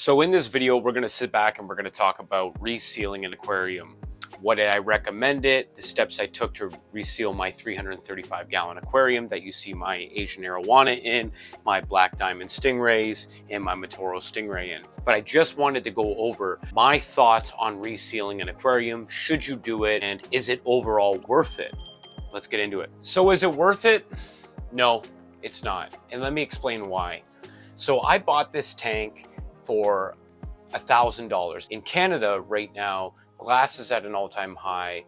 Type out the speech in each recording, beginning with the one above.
So in this video, we're going to sit back and we're going to talk about resealing an aquarium. What did I recommend it? The steps I took to reseal my 335-gallon aquarium that you see my Asian Arowana in, my black Diamond Stingrays, and my Motoro Stingray in. But I just wanted to go over my thoughts on resealing an aquarium. Should you do it? And is it overall worth it? Let's get into it. So is it worth it? No, it's not. And let me explain why. So I bought this tank for $1,000. In Canada right now, glass is at an all-time high.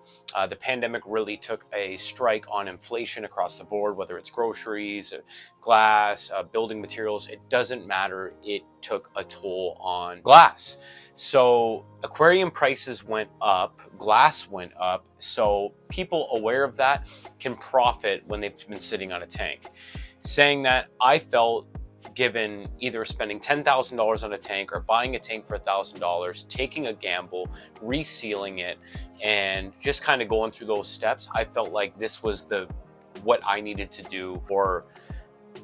The pandemic really took a strike on inflation across the board, whether it's groceries, glass, building materials, it doesn't matter. It took a toll on glass. So aquarium prices went up, glass went up. So people aware of that can profit when they've been sitting on a tank. Saying that, I felt given either spending $10,000 on a tank or buying a tank for $1,000, taking a gamble, resealing it, and just kind of going through those steps, I felt like this was what I needed to do for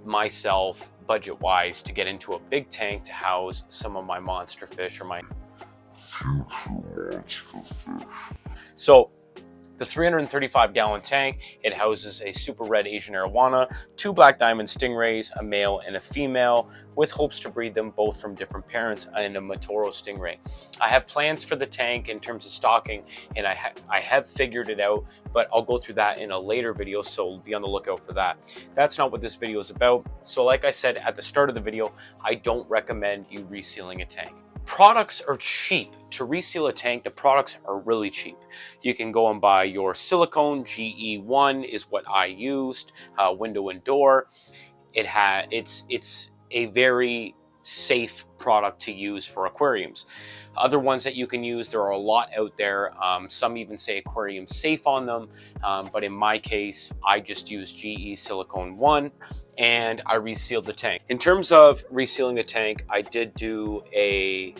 myself budget-wise to get into a big tank to house some of my monster fish or my So the 335-gallon tank, it houses a super red Asian Arowana, 2 black Diamond Stingrays, a male and a female, with hopes to breed them both from different parents, and a Motoro Stingray. I have plans for the tank in terms of stocking, and I have figured it out, but I'll go through that in a later video, so be on the lookout for that. That's not what this video is about. So like I said at the start of the video, I don't recommend you resealing a tank. Products are cheap. To reseal a tank, the products are really cheap. You can go and buy your silicone. GE1 is what I used, window and door. It's a very safe product to use for aquariums. Other ones that you can use, there are a lot out there. Some even say aquarium safe on them, but in my case, I just used GE Silicone 1. And I resealed the tank. In terms of resealing the tank, I did do a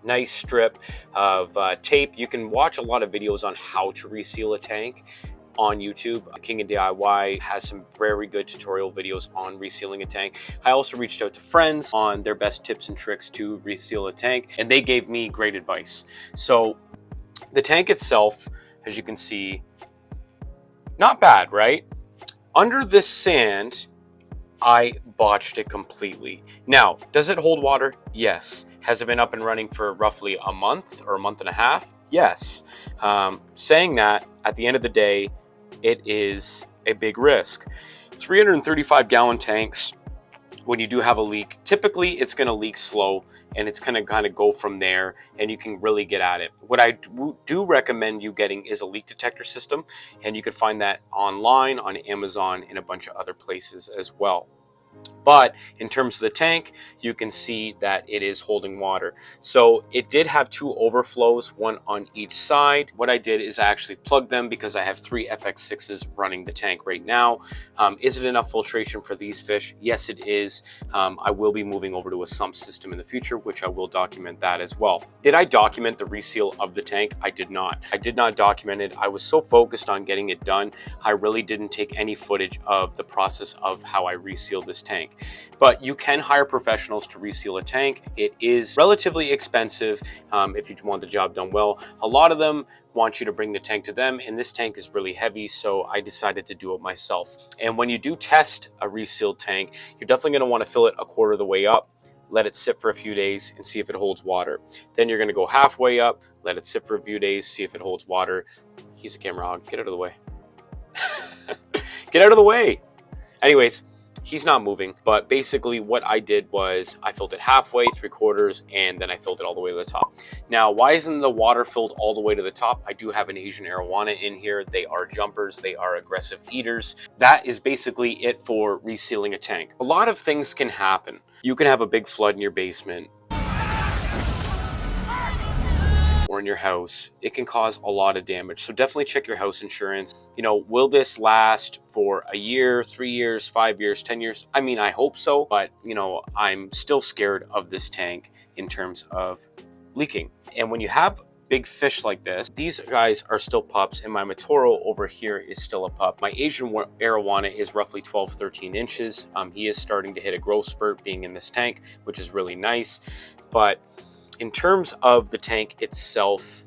nice strip of tape. You can watch a lot of videos on how to reseal a tank on YouTube. King of DIY has some very good tutorial videos on resealing a tank. I also reached out to friends on their best tips and tricks to reseal a tank, and they gave me great advice. So the tank itself, as you can see, not bad, right? Under this sand, I botched it completely. Now, does it hold water? Yes. Has it been up and running for roughly a month or a month and a half? Yes. Saying that, at the end of the day, it is a big risk. 335-gallon tanks, when you do have a leak, typically it's going to leak slow and it's going to kind of go from there and you can really get at it. What I do recommend you getting is a leak detector system, and you can find that online on Amazon and a bunch of other places as well. But in terms of the tank, you can see that it is holding water. So it did have 2 overflows, one on each side. What I did is I actually plugged them because I have 3 FX6s running the tank right now. Is it enough filtration for these fish? Yes, it is. I will be moving over to a sump system in the future, which I will document that as well. Did I document the reseal of the tank? I did not. I did not document it. I was so focused on getting it done, I really didn't take any footage of the process of how I resealed this tank. But you can hire professionals to reseal a tank. It is relatively expensive if you want the job done well. A lot of them want you to bring the tank to them, and this tank is really heavy, so I decided to do it myself. And when you do test a resealed tank, you're definitely going to want to fill it a quarter of the way up, let it sit for a few days and see if it holds water. Then you're going to go halfway up, let it sit for a few days, see if it holds water. He's a camera hog. Get out of the way. Get out of the way. Anyways, he's not moving, but basically what I did was I filled it halfway, 3/4, and then I filled it all the way to the top. Now, why isn't the water filled all the way to the top? I do have an Asian Arowana in here. They are jumpers. They are aggressive eaters. That is basically it for resealing a tank. A lot of things can happen. You can have a big flood in your basement or in your house. It can cause a lot of damage. So definitely check your house insurance. You know, will this last for a year, 3 years, 5 years, 10 years? I mean, I hope so, but you know, I'm still scared of this tank in terms of leaking. And when you have big fish like this. These guys are still pups, and my Motoro over here is still a pup. My Asian Arowana is roughly 12, 13 inches. He is starting to hit a growth spurt being in this tank, which is really nice. But in terms of the tank itself,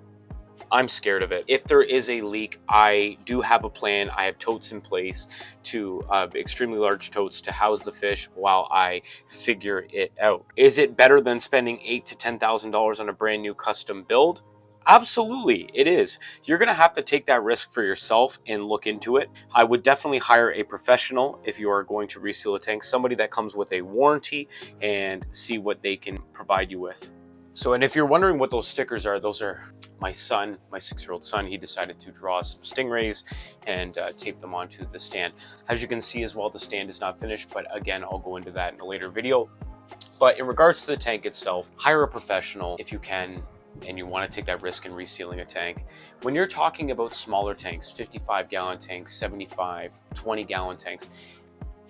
I'm scared of it. If there is a leak, I do have a plan. I have totes in place to extremely large totes to house the fish while I figure it out. Is it better than spending $8,000 to $10,000 on a brand new custom build? Absolutely, it is. You're going to have to take that risk for yourself and look into it. I would definitely hire a professional if you are going to reseal a tank, somebody that comes with a warranty, and see what they can provide you with. So, and if you're wondering what those stickers are, those are my son, my 6-year-old son. He decided to draw some stingrays and tape them onto the stand. As you can see as well, the stand is not finished, but again, I'll go into that in a later video. But in regards to the tank itself, hire a professional if you can, and you want to take that risk in resealing a tank. When you're talking about smaller tanks, 55-gallon tanks, 75, 20-gallon tanks,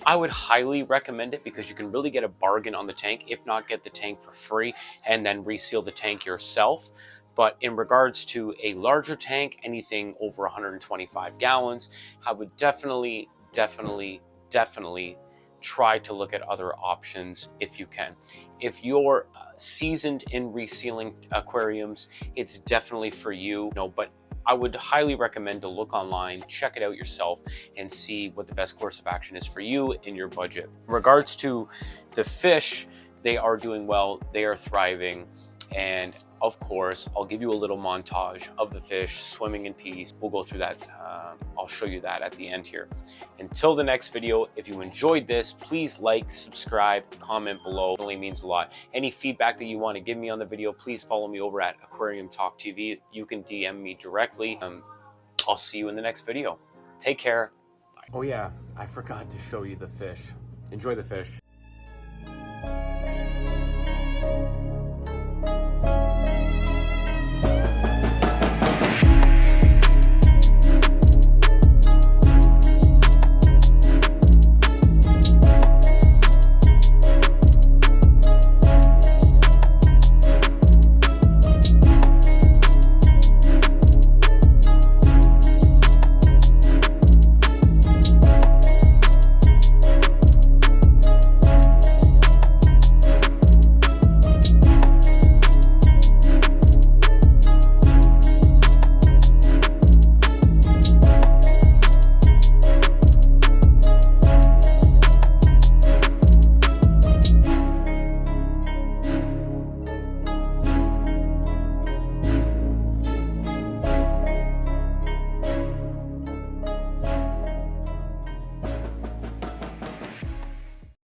I would highly recommend it because you can really get a bargain on the tank, if not get the tank for free and then reseal the tank yourself. But in regards to a larger tank, anything over 125 gallons, I would definitely try to look at other options if you can. If you're seasoned in resealing aquariums, it's definitely for you. But I would highly recommend to look online, check it out yourself, and see what the best course of action is for you in your budget. In regards to the fish, they are doing well, they are thriving, and of course, I'll give you a little montage of the fish swimming in peace. We'll go through that. I'll show you that at the end here. Until the next video, if you enjoyed this, please like, subscribe, comment below. It really means a lot. Any feedback that you want to give me on the video, please follow me over at Aquarium Talk TV. You can DM me directly. I'll see you in the next video. Take care. Oh yeah, I forgot to show you the fish. Enjoy the fish.